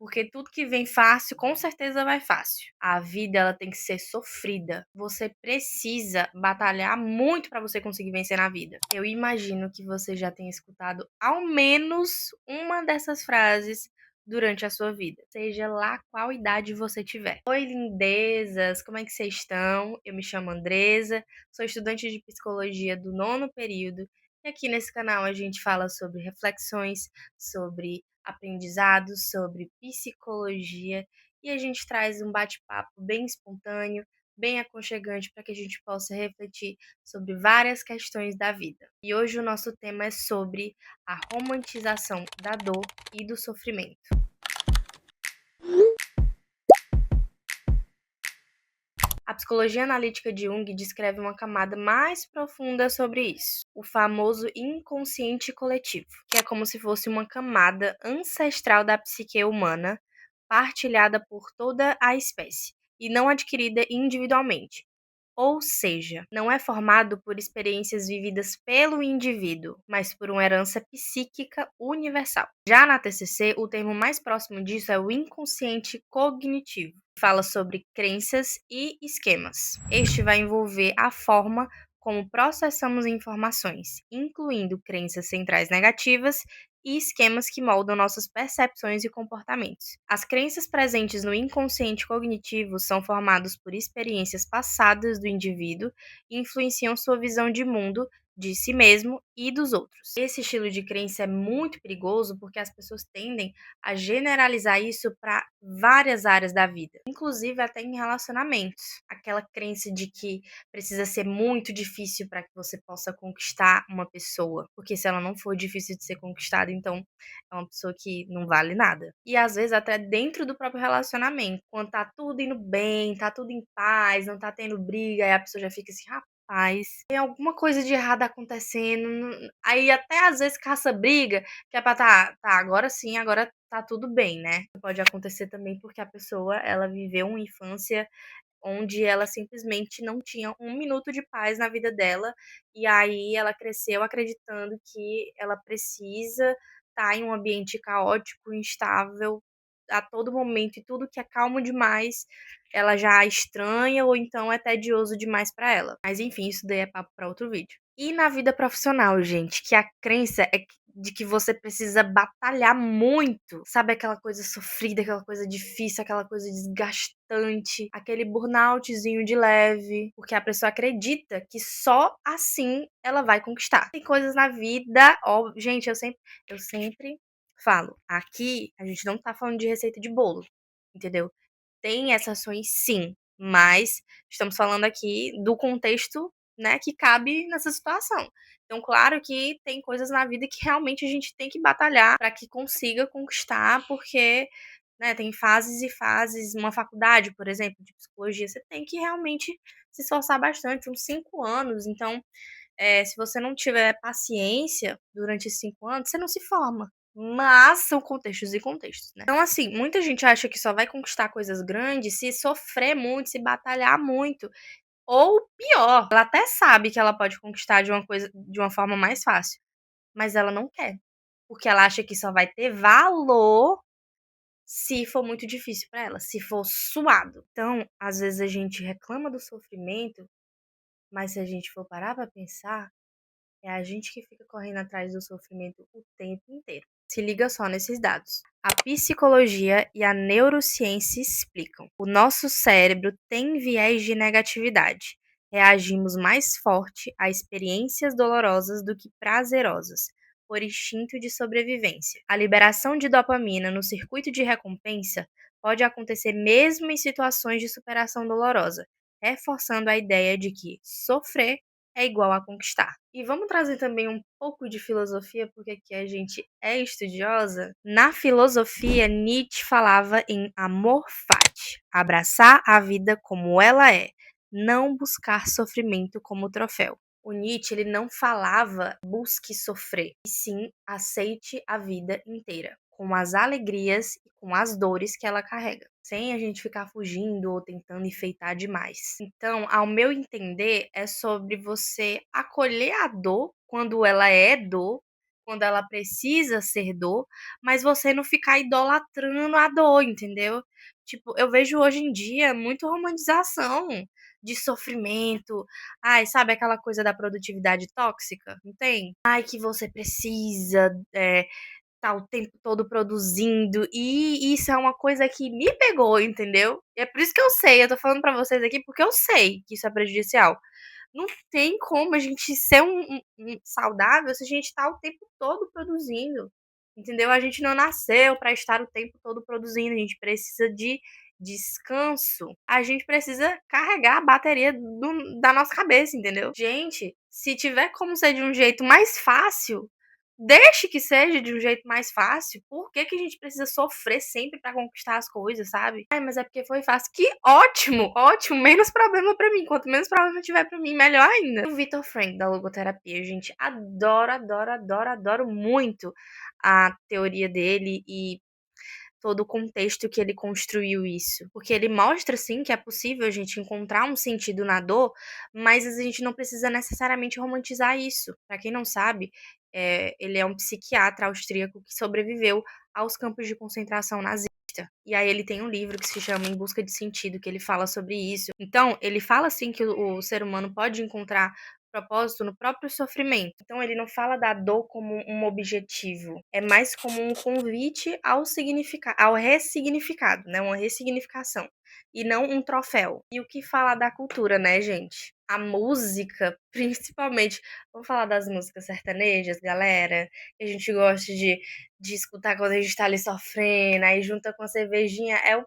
porque tudo que vem fácil, com certeza vai fácil. A vida ela tem que ser sofrida. Você precisa batalhar muito para você conseguir vencer na vida. Eu imagino que você já tenha escutado ao menos uma dessas frases durante a sua vida, seja lá qual idade você tiver. Oi, lindezas, como é que vocês estão? Eu me chamo Andresa, sou estudante de psicologia do nono período e aqui nesse canal a gente fala sobre reflexões, sobre aprendizados, sobre psicologia e a gente traz um bate-papo bem espontâneo, bem aconchegante para que a gente possa refletir sobre várias questões da vida. E hoje o nosso tema é sobre a romantização da dor e do sofrimento. A psicologia analítica de Jung descreve uma camada mais profunda sobre isso, o famoso inconsciente coletivo, que é como se fosse uma camada ancestral da psique humana, partilhada por toda a espécie, e não adquirida individualmente. Ou seja, não é formado por experiências vividas pelo indivíduo, mas por uma herança psíquica universal. Já na TCC, o termo mais próximo disso é o inconsciente cognitivo. Fala sobre crenças e esquemas. Este vai envolver a forma como processamos informações, incluindo crenças centrais negativas e esquemas que moldam nossas percepções e comportamentos. As crenças presentes no inconsciente cognitivo são formadas por experiências passadas do indivíduo e influenciam sua visão de mundo, de si mesmo e dos outros. Esse estilo de crença é muito perigoso porque as pessoas tendem a generalizar isso para várias áreas da vida, inclusive até em relacionamentos. Aquela crença de que precisa ser muito difícil para que você possa conquistar uma pessoa, porque se ela não for difícil de ser conquistada, então é uma pessoa que não vale nada. E às vezes até dentro do próprio relacionamento, quando tá tudo indo bem, tá tudo em paz, não tá tendo briga, aí a pessoa já fica assim, rapaz, tem alguma coisa de errado acontecendo. Aí até às vezes caça briga, que é pra agora sim, agora tá tudo bem, né? Pode acontecer também porque a pessoa, ela viveu uma infância onde ela simplesmente não tinha um minuto de paz na vida dela, e aí ela cresceu acreditando que ela precisa estar em um ambiente caótico, instável a todo momento, e tudo que é calmo demais ela já estranha ou então é tedioso demais para ela. Mas enfim, isso daí é papo para outro vídeo. E na vida profissional, gente, que a crença é de que você precisa batalhar muito, sabe, aquela coisa sofrida, aquela coisa difícil, aquela coisa desgastante, aquele burnoutzinho de leve, porque a pessoa acredita que só assim ela vai conquistar. Tem coisas na vida, ó, gente, eu sempre falo, aqui a gente não tá falando de receita de bolo, entendeu? Tem exceções sim, mas estamos falando aqui do contexto, né, que cabe nessa situação. Então, claro que tem coisas na vida que realmente a gente tem que batalhar para que consiga conquistar, porque, né, tem fases e fases. Uma faculdade, por exemplo, de psicologia, você tem que realmente se esforçar bastante, uns 5 anos. Então, se você não tiver paciência durante esses 5 anos, você não se forma. Mas são contextos e contextos, né? Então, assim, muita gente acha que só vai conquistar coisas grandes se sofrer muito, se batalhar muito. Ou pior, ela até sabe que ela pode conquistar de uma forma mais fácil, mas ela não quer. Porque ela acha que só vai ter valor se for muito difícil pra ela, se for suado. Então, às vezes a gente reclama do sofrimento, mas se a gente for parar pra pensar, é a gente que fica correndo atrás do sofrimento o tempo inteiro. Se liga só nesses dados. A psicologia e a neurociência explicam. O nosso cérebro tem viés de negatividade. Reagimos mais forte a experiências dolorosas do que prazerosas, por instinto de sobrevivência. A liberação de dopamina no circuito de recompensa pode acontecer mesmo em situações de superação dolorosa, reforçando a ideia de que sofrer é igual a conquistar. E vamos trazer também um pouco de filosofia, porque aqui a gente é estudiosa. Na filosofia, Nietzsche falava em amor fati, abraçar a vida como ela é, não buscar sofrimento como troféu. O Nietzsche ele não falava busque sofrer, e sim aceite a vida inteira, com as alegrias e com as dores que ela carrega, sem a gente ficar fugindo ou tentando enfeitar demais. Então, ao meu entender, é sobre você acolher a dor quando ela é dor, quando ela precisa ser dor, mas você não ficar idolatrando a dor, entendeu? Tipo, eu vejo hoje em dia muito romantização de sofrimento. Ai, sabe aquela coisa da produtividade tóxica? Não tem? Ai, que você precisa, tá o tempo todo produzindo, e isso é uma coisa que me pegou, entendeu? E é por isso que eu sei, eu tô falando pra vocês aqui, porque eu sei que isso é prejudicial. Não tem como a gente ser um saudável se a gente tá o tempo todo produzindo, entendeu? A gente não nasceu pra estar o tempo todo produzindo, a gente precisa de descanso. A gente precisa carregar a bateria da nossa cabeça, entendeu? Gente, se tiver como ser de um jeito mais fácil, deixe que seja de um jeito mais fácil. Por que que a gente precisa sofrer sempre pra conquistar as coisas, sabe? Ai, mas é porque foi fácil. Que ótimo, ótimo, menos problema pra mim. Quanto menos problema tiver pra mim, melhor ainda. O Vitor Frank, da logoterapia, gente, adoro, adoro, adoro, adoro muito a teoria dele e todo o contexto que ele construiu isso. Porque ele mostra, sim, que é possível a gente encontrar um sentido na dor, mas a gente não precisa necessariamente romantizar isso. Pra quem não sabe, ele é um psiquiatra austríaco que sobreviveu aos campos de concentração nazista. E aí ele tem um livro que se chama Em Busca de Sentido, que ele fala sobre isso. Então, ele fala assim que o ser humano pode encontrar propósito no próprio sofrimento. Então ele não fala da dor como um objetivo, é mais como um convite ao ressignificado, né? Uma ressignificação e não um troféu. E o que fala da cultura, né, gente? A música, principalmente, vamos falar das músicas sertanejas, galera, que a gente gosta de escutar quando a gente tá ali sofrendo, aí junta com a cervejinha, é o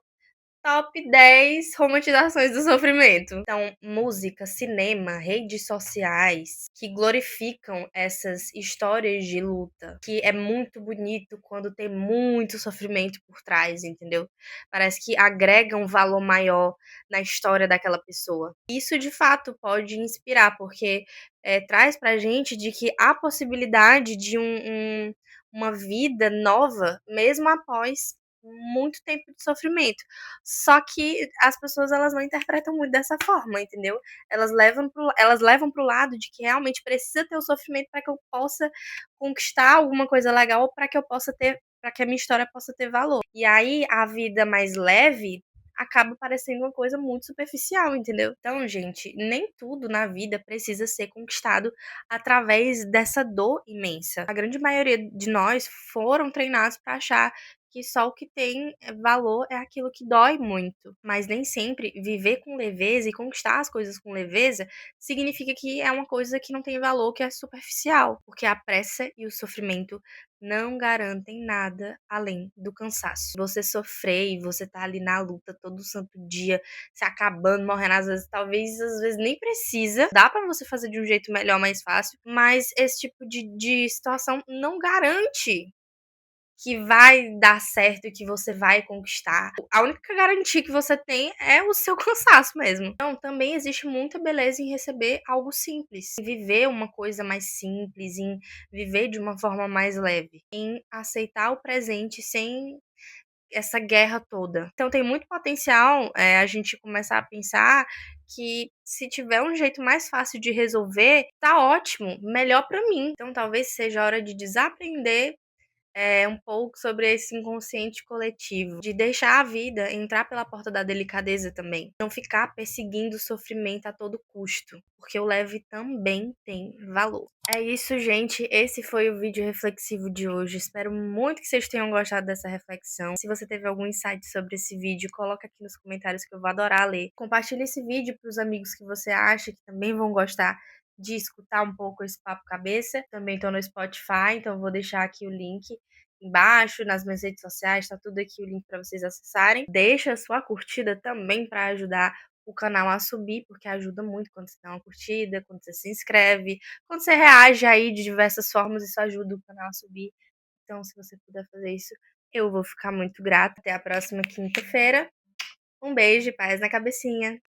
top 10 romantizações do sofrimento. Então, música, cinema, redes sociais que glorificam essas histórias de luta, que é muito bonito quando tem muito sofrimento por trás, entendeu? Parece que agrega um valor maior na história daquela pessoa. Isso de fato pode inspirar, porque traz pra gente de que há possibilidade de uma vida nova, mesmo após muito tempo de sofrimento. Só que as pessoas elas não interpretam muito dessa forma, entendeu? Elas levam pro lado de que realmente precisa ter o sofrimento para que eu possa conquistar alguma coisa legal ou para que a minha história possa ter valor. E aí a vida mais leve acaba parecendo uma coisa muito superficial, entendeu? Então, gente, nem tudo na vida precisa ser conquistado através dessa dor imensa. A grande maioria de nós foram treinados para achar que só o que tem valor é aquilo que dói muito. Mas nem sempre viver com leveza e conquistar as coisas com leveza significa que é uma coisa que não tem valor, que é superficial. Porque a pressa e o sofrimento não garantem nada além do cansaço. Você sofrer e você tá ali na luta todo santo dia, se acabando, morrendo às vezes nem precisa. Dá pra você fazer de um jeito melhor, mais fácil, mas esse tipo de situação não garante que vai dar certo e que você vai conquistar. A única garantia que você tem é o seu cansaço mesmo. Então, também existe muita beleza em receber algo simples, em viver uma coisa mais simples, em viver de uma forma mais leve, em aceitar o presente sem essa guerra toda. Então tem muito potencial, a gente começar a pensar que se tiver um jeito mais fácil de resolver, tá ótimo, melhor pra mim. Então talvez seja a hora de desaprender um pouco sobre esse inconsciente coletivo, de deixar a vida entrar pela porta da delicadeza também, não ficar perseguindo o sofrimento a todo custo, porque o leve também tem valor. É isso, gente. Esse foi o vídeo reflexivo de hoje. Espero muito que vocês tenham gostado dessa reflexão. Se você teve algum insight sobre esse vídeo, coloca aqui nos comentários que eu vou adorar ler. Compartilhe esse vídeo para os amigos que você acha que também vão gostar de escutar um pouco esse papo cabeça. Também estou no Spotify, então eu vou deixar aqui o link embaixo, nas minhas redes sociais, tá tudo aqui o link para vocês acessarem. Deixa a sua curtida também para ajudar o canal a subir, porque ajuda muito quando você dá uma curtida, quando você se inscreve, quando você reage aí de diversas formas, isso ajuda o canal a subir. Então, se você puder fazer isso, eu vou ficar muito grata. Até a próxima quinta-feira. Um beijo e paz na cabecinha.